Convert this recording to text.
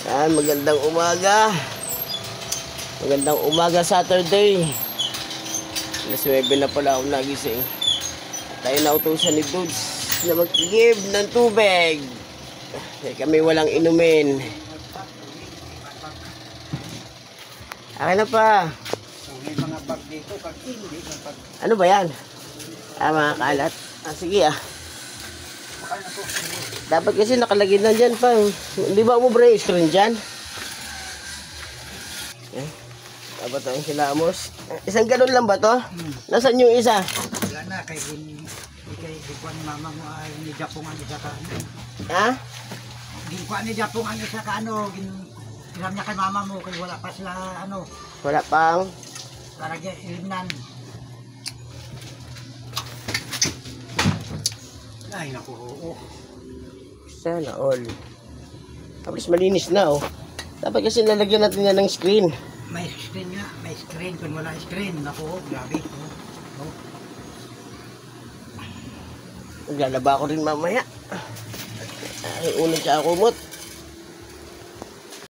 Yan, magandang umaga. Magandang umaga Saturday. Alas 9 na pala ako nagising. Tayo nautusan ni Dudes na mag-give ng tubig. Kami walang inumin. Akin na pa. May mga bag dito, hindi. Ano ba yan? Mga kalat. Sige Dapat kasi nakalagay na dyan pa. Di ba mo bro yung screen dyan? Dapat tayong kilamos. Isang ganun lang ba to? Nasaan yung isa? Wala na, kay Gikuan ni mama mo ay ni Japong ang isa ka ano. Ha? Gikuan ni Japong ang isa ka ano. Kiram niya kay mama mo, kaya wala pa sila ano. Wala pang? Parang ilimnan. Ay naku, oo. Sana all. Tapos malinis na Dapat kasi lalagyan natin yan ng screen. May screen nga, may screen. Kung wala screen, naku, grabe. Maglalaba ko rin mamaya. Ay, unod siya kumot.